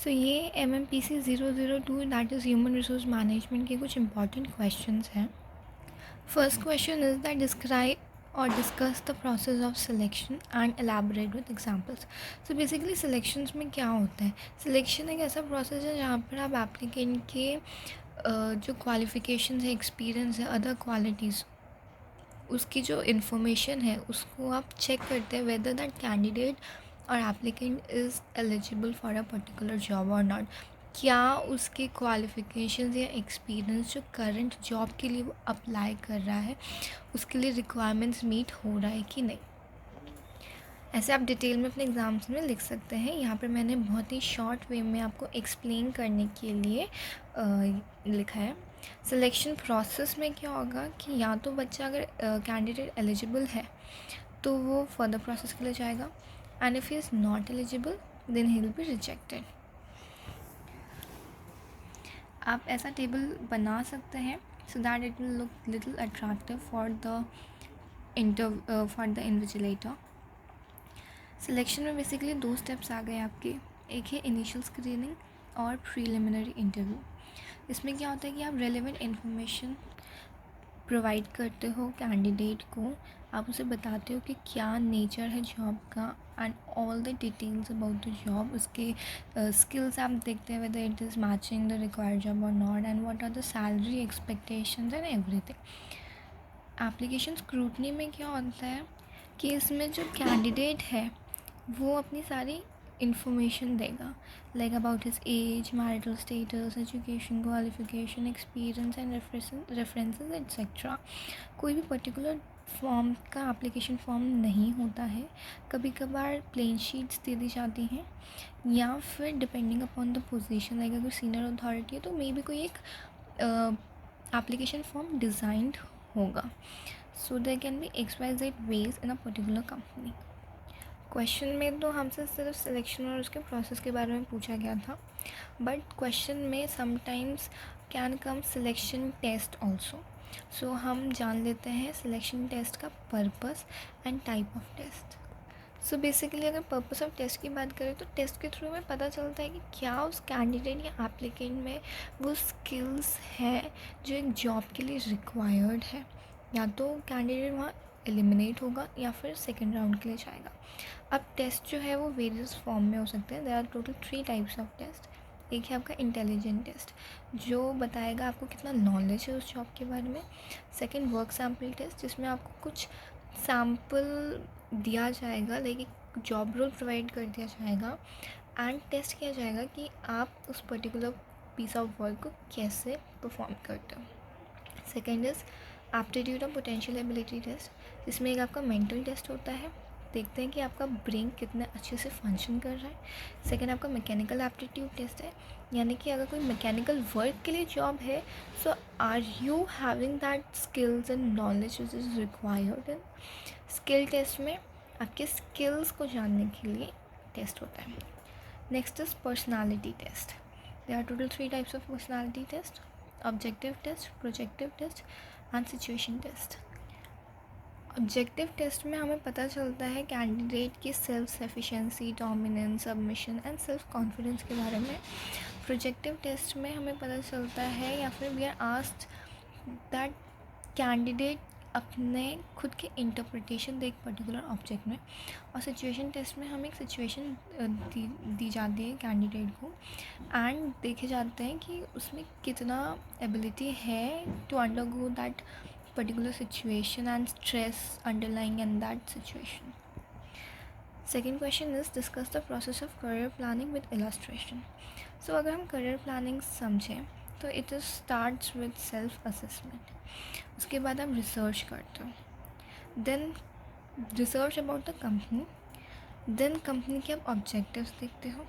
सो ये MMPC 002 that is human resource management के कुछ इंपॉर्टेंट क्वेश्चंस हैं. First question is that describe और discuss the process of selection and elaborate with examples. So basically selections में क्या होता है? सिलेक्शन एक ऐसा प्रोसेस है जहाँ पर आप एप्लीकेंट के जो क्वालिफ़िकेशंस है, एक्सपीरियंस है, अदर क्वालिटीज़, उसकी जो इन्फॉर्मेशन है उसको आप चेक करते हैं वेदर दैट कैंडिडेट और applicant is eligible for a particular job और नॉट. क्या उसके क्वालिफ़िकेशंस या एक्सपीरियंस जो करंट जॉब के लिए वो अप्लाई कर रहा है उसके लिए रिक्वायरमेंट्स मीट हो रहा है कि नहीं. ऐसे आप डिटेल में अपने एग्ज़ाम्स में लिख सकते हैं. यहाँ पर मैंने बहुत ही शॉर्ट वे में आपको एक्सप्लेन करने के लिए लिखा है. सिलेक्शन प्रोसेस में क्या होगा कि या तो बच्चा अगर कैंडिडेट एलिजिबल है तो वो फर्दर प्रोसेस के लिए जाएगा, and if he is not eligible then he will be rejected. आप ऐसा टेबल बना सकते हैं so that it will look little attractive for the invigilator. Selection में बेसिकली 2 स्टेप्स आ गए आपके. एक है इनिशियल स्क्रीनिंग और प्रीलिमिनरी इंटरव्यू. इसमें क्या होता है कि आप रेलेवेंट इन्फॉर्मेशन प्रोवाइड करते हो कैंडिडेट को. आप उसे बताते हो कि क्या नेचर है जॉब का and all the details about the job. उसके स्किल्स आप देखते हैं whether it is matching the required job और not, and what are the salary expectations and everything. Application scrutiny में क्या होता है कि इसमें जो कैंडिडेट है वो अपनी सारी इन्फॉर्मेशन देगा, like about his age, marital status, education, qualification, experience and references etcetera. कोई भी पर्टिकुलर फॉर्म का एप्लीकेशन फॉर्म नहीं होता है. कभी कभार प्लेन शीट्स दे दी जाती हैं, या फिर depending upon the position, like अगर सीनियर अथॉरिटी है तो मे बी कोई एक एप्लीकेशन फॉर्म डिज़ाइंड होगा. So there can be XYZ ways in a particular company. Question में तो हमसे सिर्फ सिलेक्शन और उसके प्रोसेस के बारे में पूछा गया था, बट क्वेश्चन में sometimes can come selection test also. So हम जान लेते हैं सिलेक्शन टेस्ट का purpose and type of test. So basically अगर पर्पस ऑफ टेस्ट की बात करें तो टेस्ट के थ्रू हमें पता चलता है कि क्या उस कैंडिडेट या एप्लीकेंट में वो स्किल्स है जो एक जॉब के लिए रिक्वायर्ड है. या तो कैंडिडेट वहाँ एलिमिनेट होगा या फिर सेकेंड राउंड के लिए जाएगा. अब टेस्ट जो है वो वेरियस फॉर्म में हो सकते हैं. There are total 3 types of test. एक है आपका इंटेलिजेंट टेस्ट जो बताएगा आपको कितना नॉलेज है उस जॉब के बारे में. सेकंड वर्क सैम्पल टेस्ट जिसमें आपको कुछ सैम्पल दिया जाएगा, लाइक एक जॉब रोल प्रोवाइड कर दिया जाएगा एंड टेस्ट किया जाएगा कि आप उस पर्टिकुलर पीस ऑफ वर्क को कैसे परफॉर्म करते हो. सेकेंड इज़ एप्टीट्यूड और पोटेंशियल एबिलिटी टेस्ट जिसमें एक आपका मेंटल टेस्ट होता है. देखते हैं कि आपका ब्रेन कितने अच्छे से फंक्शन कर रहा है. सेकेंड आपका मैकेनिकल एप्टीट्यूड टेस्ट है, यानी कि अगर कोई मैकेनिकल वर्क के लिए जॉब है so are you having that skills and knowledge which is required in. Skill test में आपके स्किल्स को जानने के लिए टेस्ट होता है. Next is personality test. There are total 3 types of personality test: objective test, projective test and situation test. Objective test में हमें पता चलता है कैंडिडेट की self sufficiency, dominance, submission and self confidence के बारे में. प्रोजेक्टिव टेस्ट में हमें पता चलता है या फिर we are asked that candidate अपने खुद के इंटरप्रिटेशन दे एक पर्टिकुलर ऑब्जेक्ट में. और सिचुएशन टेस्ट में हमें एक सिचुएशन दी जाती है कैंडिडेट को एंड देखे जाते हैं कि उसमें कितना एबिलिटी है to undergo that particular situation and stress underlying in that situation. Second question is discuss the process of career planning with illustration. So अगर हम career planning समझें तो it is starts with self assessment. उसके बाद आप research करते हो, then research about the company, then company के आप objectives देखते हो,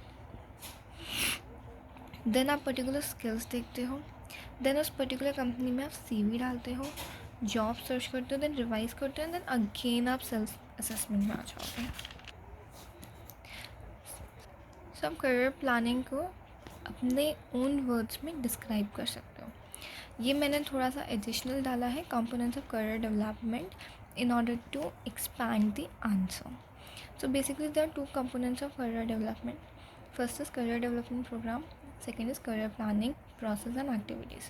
then आप particular skills देखते हो, then उस particular company में आप CV डालते हो, जॉब सर्च करते हो, देन रिवाइज करते हो, देन अगेन आप सेल्फ असेसमेंट में आ जाओगे. सो आप करियर प्लानिंग को अपने ओन वर्ड्स में डिस्क्राइब कर सकते हो. ये मैंने थोड़ा सा एडिशनल डाला है, components of career development, in order to expand the answer. So basically there are 2 components of career development. First is career development program, second is career planning process and activities.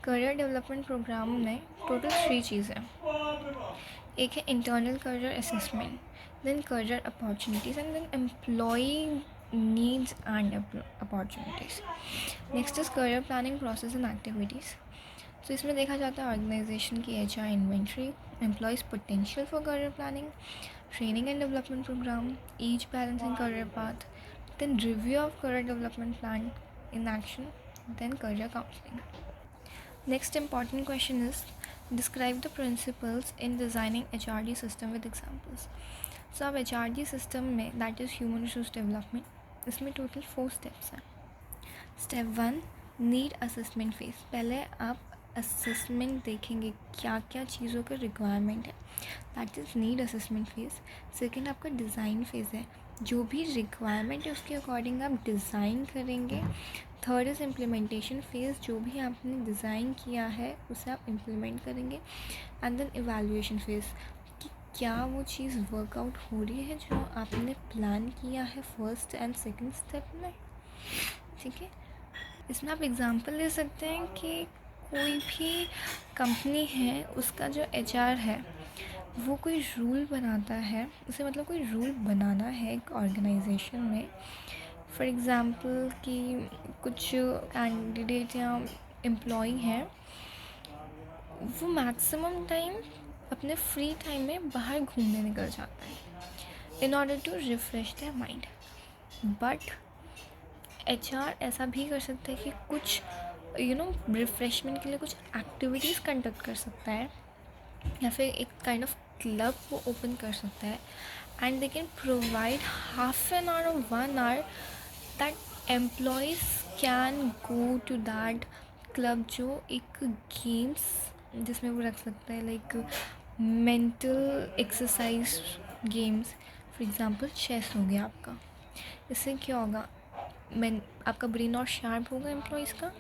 Career development program में total 3 चीज़ें हैं। एक है internal career assessment, then career opportunities and then employee needs and opportunities. Next is career planning process and activities. तो इसमें देखा जाता है ऑर्गेनाइजेशन की HR inventory, employees potential for career planning, training and development program, each balancing career path, then review of career development plan in action, then career counseling. Next important question is describe the principles in designing HRD system with examples. So अब HRD system में that is human resource development, इसमें total 4 steps हैं. Step 1 need assessment phase. पहले आप assessment देखेंगे क्या क्या चीज़ों का रिक्वायरमेंट है, that is need assessment phase. Second आपका डिज़ाइन फेज़ है, जो भी रिक्वायरमेंट है उसके अकॉर्डिंग आप डिज़ाइन करेंगे. थर्ड इज़ इम्प्लीमेंटेशन फेज़, जो भी आपने डिज़ाइन किया है उसे आप इम्प्लीमेंट करेंगे. एंड देन इवैल्यूएशन फेज़, कि क्या वो चीज़ वर्कआउट हो रही है जो आपने प्लान किया है फर्स्ट एंड सेकेंड स्टेप में. ठीक है, इसमें आप एग्ज़ाम्पल ले सकते हैं कि कोई भी कंपनी है उसका जो HR है वो कोई रूल बनाता है, उसे मतलब कोई रूल बनाना है एक ऑर्गेनाइजेशन में. फॉर एग्ज़ाम्पल कि कुछ कैंडिडेट या एम्प्लॉय हैं, वो मैक्सिमम टाइम अपने फ्री टाइम में बाहर घूमने निकल जाता है in order to refresh their mind. But HR ऐसा भी कर सकता है कि कुछ रिफ्रेशमेंट के लिए कुछ एक्टिविटीज़ कंडक्ट कर सकता है, या फिर एक काइंड ऑफ क्लब वो ओपन कर सकता है. And they can provide half an hour और 1 hour that employees can go to that club, जो एक गेम्स जिसमें वो रख सकता है, like mental exercise games. For example chess हो गया आपका, इससे क्या होगा, आपका ब्रेन और शार्प होगा एम्प्लॉयज़ का,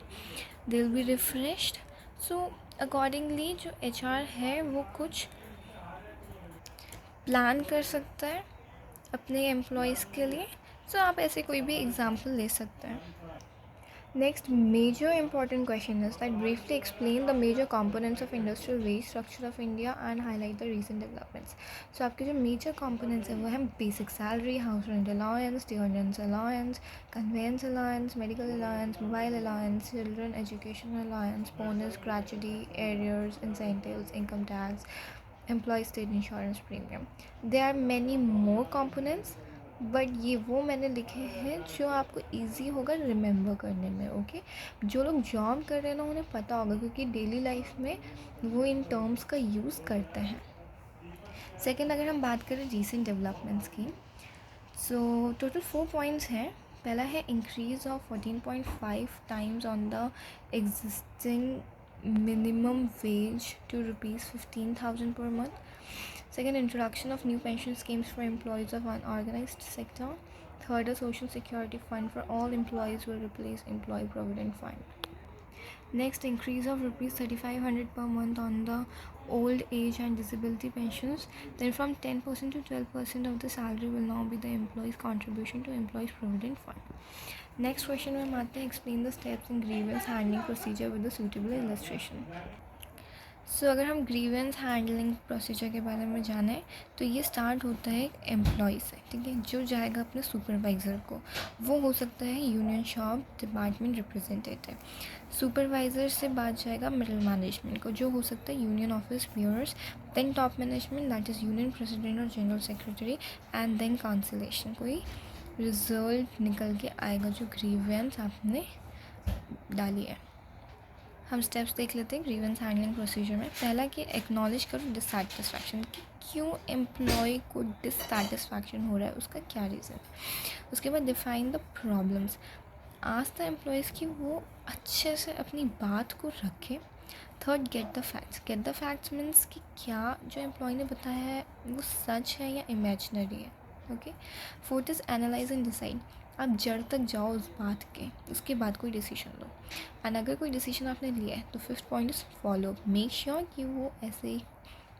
they will be refreshed. So accordingly जो HR है वो कुछ प्लान कर सकता है अपने एम्प्लॉयज़ के लिए. सो आप ऐसे कोई भी एग्ज़ाम्पल ले सकते हैं. Next major important question is that briefly explain the major components of industrial wage structure of India and highlight the recent developments. So आपके जो major components हैं वो हैं basic salary, house rent allowance, students allowance, conveyance allowance, medical allowance, mobile allowance, children education allowance, bonus, gratuity, arrears, incentives, income tax, employee state insurance premium. There are many more components, but ये वो मैंने लिखे हैं जो आपको easy होगा remember करने में. ओके, जो लोग जॉब कर रहे हैं ना उन्हें पता होगा, क्योंकि डेली लाइफ में वो इन टर्म्स का यूज़ करते हैं. सेकंड, अगर हम बात करें रीसेंट डेवलपमेंट्स की, सो टोटल 4 पॉइंट्स हैं. पहला है increase of 14.5 times on the existing minimum wage to ₹15,000 per month. Second, introduction of new pension schemes for employees of unorganized sector. Third, a social security fund for all employees will replace employee provident fund. Next, increase of ₹3,500 per month on the old age and disability pensions. Then from 10% to 12% of the salary will now be the employee's contribution to employees provident fund. Next question में हम आते हैं, explain the steps in grievance handling procedure with a suitable illustration. सो अगर हम grievance handling procedure के बारे में जानें तो ये स्टार्ट होता है एम्प्लॉय से. ठीक है, जो जाएगा अपने सुपरवाइज़र को, वो हो सकता है union shop department representative. Supervisor से बात जाएगा मिडिल मैनेजमेंट को, जो हो सकता है union office bearers. Then top management that is union president और general secretary. And then conciliation, कोई रिजल्ट निकल के आएगा जो ग्रीवेंस आपने डाली है. हम स्टेप्स देख लेते हैं ग्रीवेंस हैंडलिंग प्रोसीजर में. पहला कि एक्नॉलेज करो डिससेटिस्फैक्शन, कि क्यों एम्प्लॉय को डिससेटिस्फैक्शन हो रहा है, उसका क्या रीज़न. उसके बाद define the problems, ask the employees कि वो अच्छे से अपनी बात को रखें. Third, get the facts. Get the facts means कि क्या जो एम्प्लॉय ने बताया है वो सच है या इमेजिनरी है. Okay. Fourth is analyse and decide, आप जड़ तक जाओ उस बात के, उसके बाद कोई डिसीजन लो. एंड अगर कोई डिसीजन आपने लिया है तो fifth point is follow. Make sure कि वो ऐसे ही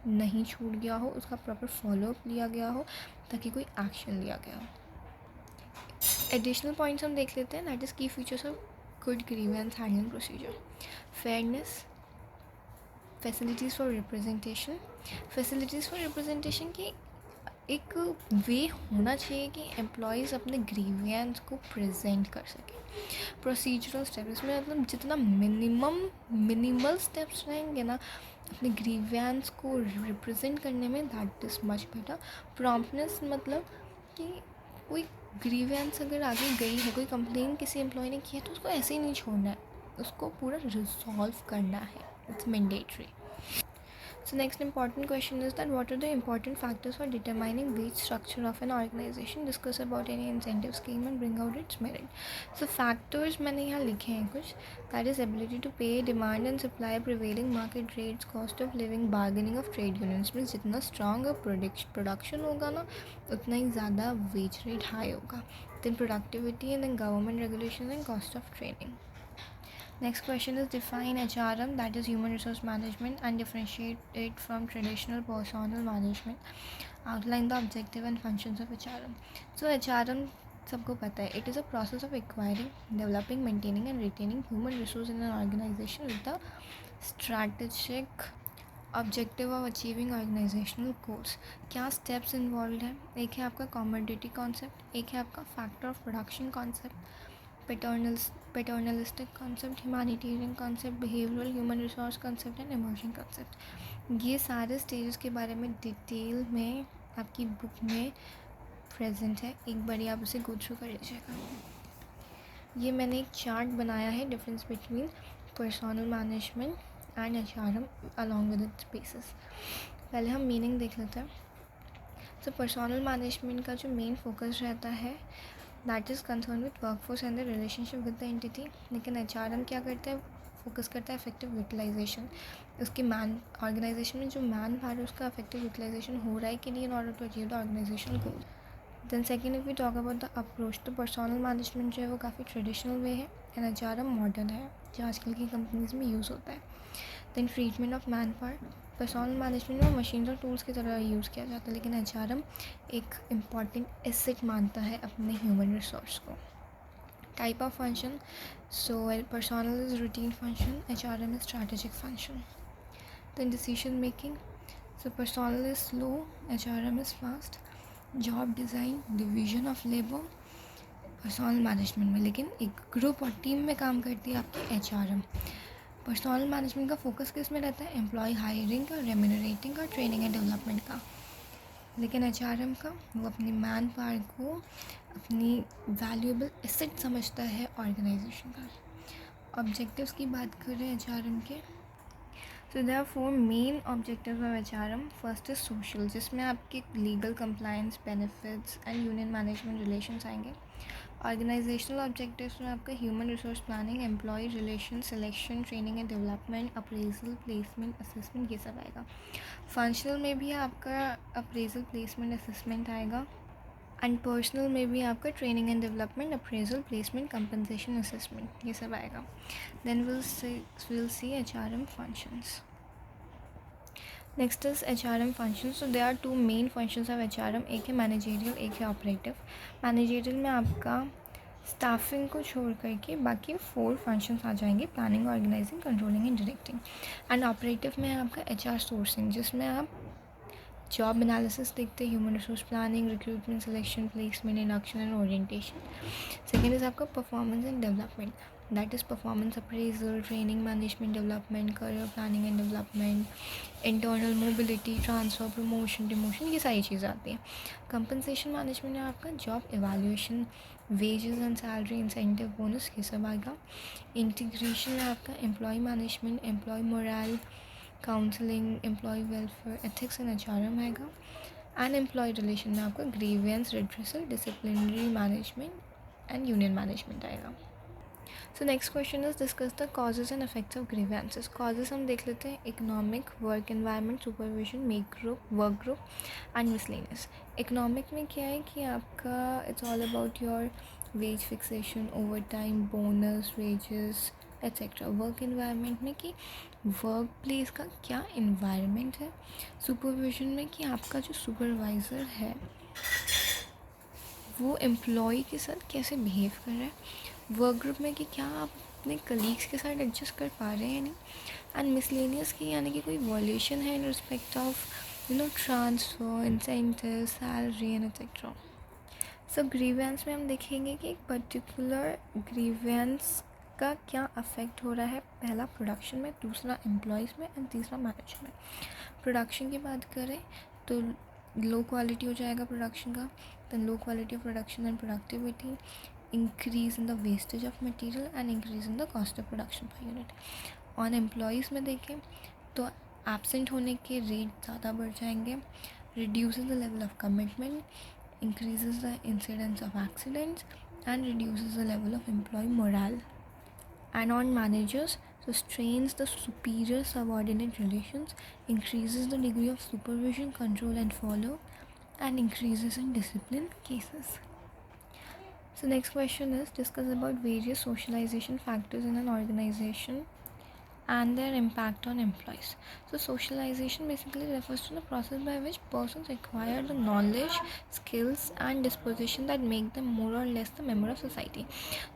नहीं छूट गया हो, उसका प्रॉपर फॉलोअप लिया गया हो, ताकि कोई एक्शन लिया गया हो. एडिशनल पॉइंट्स हम देख लेते हैं, दैट इज़ की features of good grievance handling procedure. Fairness, facilities for representation. Facilities for representation की एक वे होना चाहिए कि एम्प्लॉयज़ अपने ग्रीवियंस को प्रेजेंट कर सकें। प्रोसीजरल स्टेप, इसमें मतलब जितना मिनिमल स्टेप्स रहेंगे ना अपने ग्रीवियंस को रिप्रेजेंट करने में, that is much better. Promptness मतलब कि कोई ग्रीवियंस अगर आगे गई है, कोई कंप्लेन किसी एम्प्लॉय ने की है तो उसको ऐसे ही नहीं छोड़ना है, उसको पूरा रिजॉल्व करना है, it's mandatory. So next important question is that what are the important factors for determining wage structure of an organization? Discuss about any incentive scheme and bring out its merit. So factors मैंने यहाँ लिखे हैं कुछ, that is ability to pay, demand and supply, prevailing market rates, cost of living, bargaining of trade unions. में जितना strong production होगा ना उतना ही ज़्यादा wage rate high होगा. Then productivity and then government regulation and cost of training. Next question is define HRM, that is human resource management, and differentiate it from traditional personnel management. Outline the objective and functions of HRM. So HRM सबको पता है, it is a process of acquiring, developing, maintaining and retaining human resource in an organization with the strategic objective of achieving organizational goals. क्या steps involved है? एक है आपका commodity concept, एक है आपका factor of production concept, paternalistic concept, humanitarian concept, behavioural human resource concept and emerging concept. ये सारे स्टेजेस के बारे में डिटेल में आपकी बुक में प्रेजेंट है, एक बार आप उसे गो थ्रू कर लीजिएगा। ये मैंने एक चार्ट बनाया है, difference between personal management and HRM along with its basis. पहले हम मीनिंग देख लेते हैं। तो पर्सनल मैनेजमेंट का जो मेन फोकस रहता है that is concern with workforce and the relationship with the entity. लेकिन एचआरएम क्या करता है, फोकस करता है इफेक्टिव यूटिलाइजेशन, उसकी ऑर्गेनाइजेशन में जो मैन पावर है उसका इफेक्टिव यूटिलाइजेशन हो रहा है कि नहीं in order to achieve the organization goal. Then second if we talk about the approach, तो पर्सनल मैनेजमेंट जो है वो काफ़ी ट्रेडिशनल वे है एंड एचआरएम मॉडर्न है जो आजकल की कंपनीज में यूज़ होता है। Then treatment of man power, personal management में मशीन और टूल्स की तरह यूज़ किया जाता है, लेकिन एचआरएम एक इम्पॉर्टेंट एसेट मानता है अपने ह्यूमन रिसोर्स को। Type of function, so personal is routine function, HRM is strategic function. Then decision making, so personal is slow, HRM is fast. Job design, division of labour personal management में, लेकिन एक group और team में काम करती है आपकी HRM. Personal management का फोकस किस में रहता है, एम्प्लॉय हायरिंग का, रेम्यूनरेटिंग का, ट्रेनिंग एंड डेवलपमेंट का। लेकिन एचआरएम का वो अपनी मैन पावर को अपनी वैल्यूएबल एसेट समझता है ऑर्गेनाइजेशन का। ऑब्जेक्टिव्स की बात करें एचआरएम के, so there are 4 main objectives of HRM. First is social, जिसमें आपके legal compliance, benefits and union management relations आएंगे। ऑर्गेनाइजेशनल ऑब्जेक्टिव्स में आपका human resource planning, employee relation, selection, training and development, appraisal, placement, assessment, ये सब आएगा। Functional में भी आपका अप्रेजल, प्लेसमेंट, असेसमेंट आएगा। एंड पर्सनल में भी आपका training and development, appraisal, placement, compensation, assessment, ये सब आएगा। Then will C HRM functions. Next is HRM function. So there are 2 main functions of HRM, एक है मैनेजेरियल, एक है ऑपरेटिव। मैनेजेरियल में आपका स्टाफिंग को छोड़ करके बाकी 4 फंक्शंस आ जाएंगे, planning, organizing, controlling and directing. And operative में है आपका एचआर सोर्सिंग, जिसमें आप जॉब एनालिसिस देखते हैं, human resource planning, recruitment, selection, placement, induction and orientation. Second is आपका performance and development, that is performance appraisal, training, management development, career planning and development, internal mobility, transfer, promotion, demotion, ये सारी चीज़ें आती हैं। Compensation management में आपका job evaluation, wages and salary, incentive, bonus, ये सब आएगा। इंटीग्रेशन में आपका employee management, employee morale, counselling, employee welfare, ethics and HRM आएगा। एंड एम्प्लॉय रिलेशन में आपका grievance redressal, disciplinary management and union management आएगा। So next question is discuss the causes and effects of grievances. Causes हम देख लेते हैं, economic, work environment, supervision, make group, work group and miscellaneous. Economic में क्या है कि आपका it's all about your wage fixation, over time, bonus, wages etcetera. Work environment में कि वर्क प्लेस का क्या इन्वायरमेंट है। सुपरविजन में कि आपका जो सुपरवाइज़र है वो एम्प्लॉय के साथ कैसे बिहेव कर रहा है वर्क ग्रुप में, कि क्या आप अपने कलीग्स के साथ एडजस्ट कर पा रहे हैं या नहीं, एंड मिसलेनियस की यानी कि कोई वॉल्यूशन है in respect of transfer, incentive, salary and etcetera. So grievance में हम देखेंगे कि एक पर्टिकुलर ग्रीवेंस का क्या अफेक्ट हो रहा है, पहला प्रोडक्शन में, दूसरा एम्प्लॉयज़ में एंड तीसरा मैनेजर में। प्रोडक्शन की बात करें तो लो क्वालिटी हो जाएगा प्रोडक्शन का, than low quality of production and productivity, increase in the wastage of material and increase in the cost of production per unit. On employees में देखें तो एब्सेंट होने के रेट ज़्यादा बढ़ जाएंगे, reduces the level of commitment, increases the incidence of accidents and reduces the level of employee morale. And on managers, so strains the superior subordinate relations, increases the degree of supervision, control and follow, and increases in discipline cases. So next question is discuss about various socialization factors in an organization and their impact on employees. So socialization basically refers to the process by which persons acquire the knowledge, skills and disposition that make them more or less the member of society.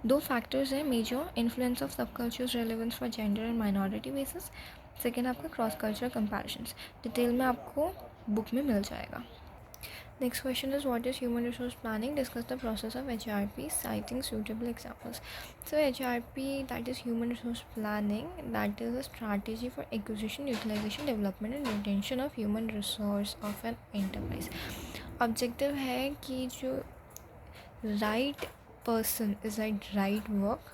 दो factors हैं major: influence of subcultures, relevance for gender and minority basis. Second आपका cross culture comparisons, detail में आपको book में मिल जाएगा. Next question is what is human resource planning? Discuss the process of HRP, citing suitable examples. So HRP, that is human resource planning, that is a strategy for acquisition, utilization, development and retention of human resource of an enterprise. Objective है कि जो right person is at right work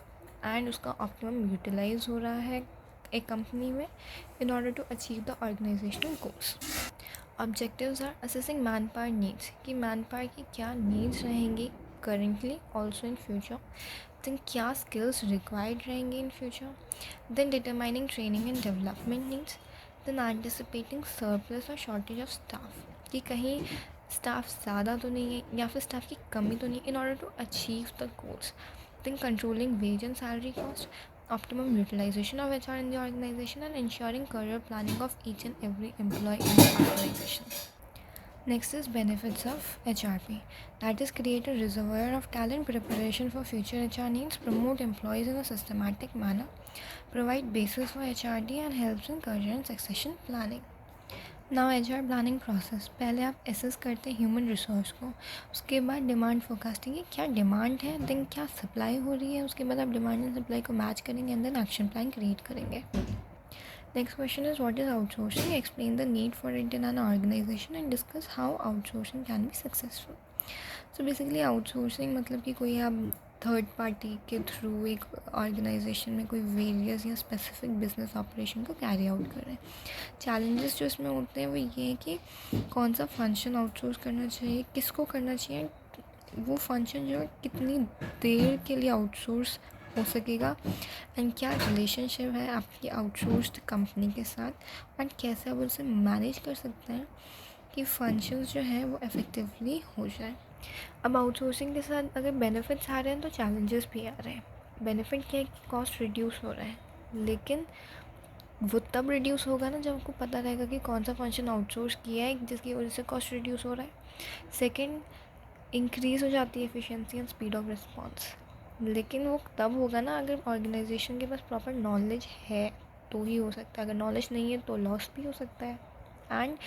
and उसका optimum utilize हो रहा है एक company में in order to achieve the organizational goals. Objectives are assessing man power needs, कि मैन पावर की क्या नीड्स रहेंगी currently, also in future, then क्या स्किल्स रिक्वायर्ड रहेंगी in future, then determining training and development needs, then anticipating surplus और shortage of staff, कि कहीं staff ज़्यादा तो नहीं है या फिर स्टाफ की कमी तो नहीं, in order to achieve the goals, then controlling wage and salary cost, optimum utilization of HR in the organization and ensuring career planning of each and every employee in the organization. Next is benefits of HRP, that is create a reservoir of talent, preparation for future HR needs, promote employees in a systematic manner, provide basis for HRD and helps in career and succession planning. Now HR planning process, पहले आप assess करते हैं human resource को, उसके बाद demand forecasting, की क्या demand है, देन क्या सप्लाई हो रही है, उसके बाद आप डिमांड एंड सप्लाई को मैच करेंगे and then action plan create करेंगे. Next question is what is outsourcing, explain the need for it in an organisation and discuss how outsourcing can be successful. So basically outsourcing मतलब कि कोई आप third party के through एक organisation में कोई various या स्पेसिफिक बिजनेस ऑपरेशन को कैरी आउट कर रहे हैं. चैलेंजेस जो इसमें होते हैं वो ये हैं कि कौन सा फंक्शन आउटसोर्स करना चाहिए, किसको करना चाहिए, वो फंक्शन जो है कितनी देर के लिए आउटसोर्स हो सकेगा, एंड क्या रिलेशनशिप है आपकी आउटसोर्स्ड कंपनी के साथ, एंड कैसे आप उनसे मैनेज कर सकते हैं कि फंक्शंस जो हैं वो इफ़ेक्टिवली हो जाए. अब आउटसोर्सिंग के साथ अगर बेनिफिट्स आ रहे हैं तो चैलेंजेस भी आ रहे हैं. बेनिफिट क्या है कि कॉस्ट रिड्यूस हो रहा है, लेकिन वो तब रिड्यूस होगा ना जब आपको पता रहेगा कि कौन सा फंक्शन आउटसोर्स किया है जिसकी वजह से कॉस्ट रिड्यूस हो रहा है. सेकंड, इंक्रीज़ हो जाती है efficiency and speed of response, लेकिन वो तब होगा ना अगर ऑर्गेनाइजेशन के पास प्रॉपर नॉलेज है तो ही हो सकता है. अगर नॉलेज नहीं है तो लॉस भी हो सकता है एंड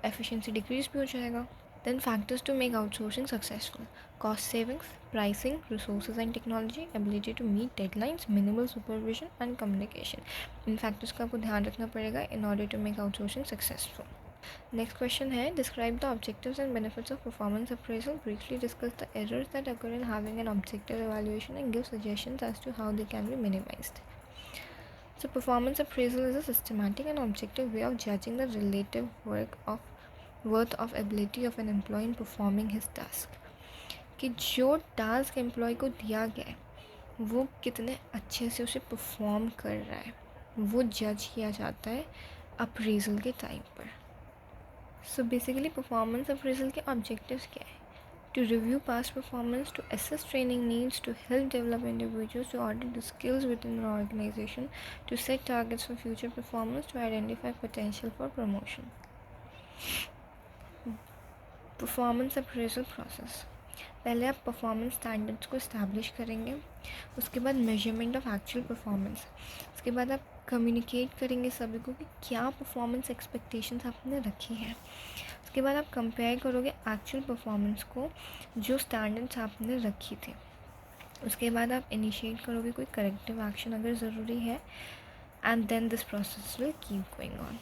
एफिशिएंसी डिक्रीज भी हो जाएगा. Then factors to make outsourcing successful: cost savings, pricing, resources and technology, ability to meet deadlines, minimal supervision and communication. In factors का आपको ध्यान रखना पड़ेगा in order to make outsourcing successful. Next question है describe the objectives and benefits of performance appraisal. Briefly discuss the errors that occur in having an objective evaluation and give suggestions as to how they can be minimized. So performance appraisal is a systematic and objective way of judging the relative worth of ability of an employee in performing his task. कि जो task employ को दिया गया है वो कितने अच्छे से उसे परफॉर्म कर रहा है वो जज किया जाता है अप्रेजल के टाइम पर. सो बेसिकली परफॉर्मेंस अप्रेजल के ऑब्जेक्टिव्स क्या है? To review past performance, to assess training needs, to help develop individuals, to audit the skills within an organization, to set targets for future performance, to identify potential for promotion. Performance appraisal process. पहले आप performance standards को establish करेंगे, उसके बाद measurement of actual performance, उसके बाद आप communicate करेंगे सभी को कि क्या परफॉर्मेंस एक्सपेक्टेशंस आपने रखी है। उसके बाद आप कंपेयर करोगे एक्चुअल परफॉर्मेंस को जो स्टैंडर्ड्स आपने रखी थी। उसके बाद आप इनिशिएट करोगे कोई करेक्टिव एक्शन अगर ज़रूरी है, and then this process will keep going on.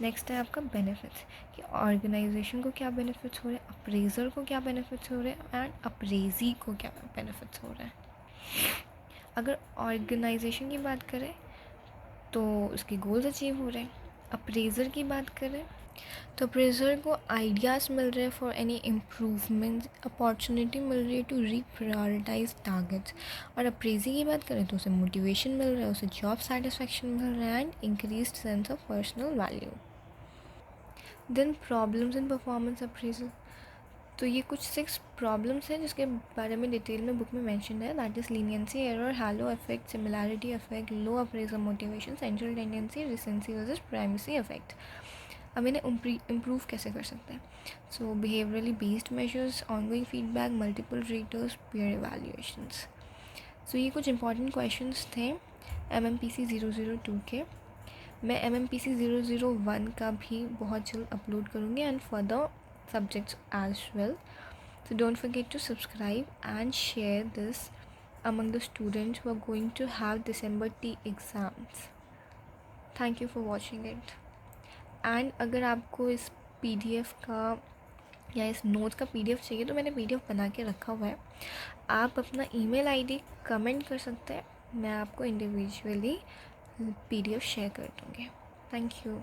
Next है आपका बेनिफिट्स, कि ऑर्गेनाइजेशन को क्या बेनिफिट्स हो रहे हैं, अप्रेजर को क्या बेनिफिट्स हो रहे हैं, एंड अप्रेजी को क्या बेनिफिट्स हो रहे हैं। अगर ऑर्गेनाइजेशन की बात करें तो उसके गोल्स अचीव हो रहे हैं। अप्रेजर की बात करें तो अप्रेजर को आइडियाज़ मिल रहे हैं फॉर एनी इम्प्रूवमेंट, अपॉर्चुनिटी मिल रही है टू रीप्रायोरिटाइज टारगेट्स। और अप्रेजी की बात करें तो उसे मोटिवेशन मिल रहा है, उसे जॉब सेटिस्फेक्शन मिल रहा है, and increased sense of personal value. Then problems in performance appraisal, तो ये कुछ 6 प्रॉब्लम्स हैं जिसके बारे में डिटेल में बुक में मेंशन है। That is leniency, error, halo effect, similarity effect, low appraisal motivation, central tendency, recency versus primacy effect. अब इन्हें इम्प्रूव कैसे कर सकते हैं? So behaviourally based measures, ongoing feedback, multiple raters, peer evaluations. So ये कुछ इंपॉर्टेंट क्वेश्चंस थे MMPC 002 के। मैं MMPC 001 का भी बहुत जल्द अपलोड करूँगी, and further subjects as well. So don't forget to subscribe and share this among the students who are going to have December T exams. Thank you for watching it. And अगर आपको इस PDF का या इस notes का PDF चाहिए तो मैंने PDF बना के रखा हुआ है। आप अपना email ID कमेंट कर सकते हैं, मैं आपको इंडिविजुअली PDF शेयर कर दूँगी। Thank you.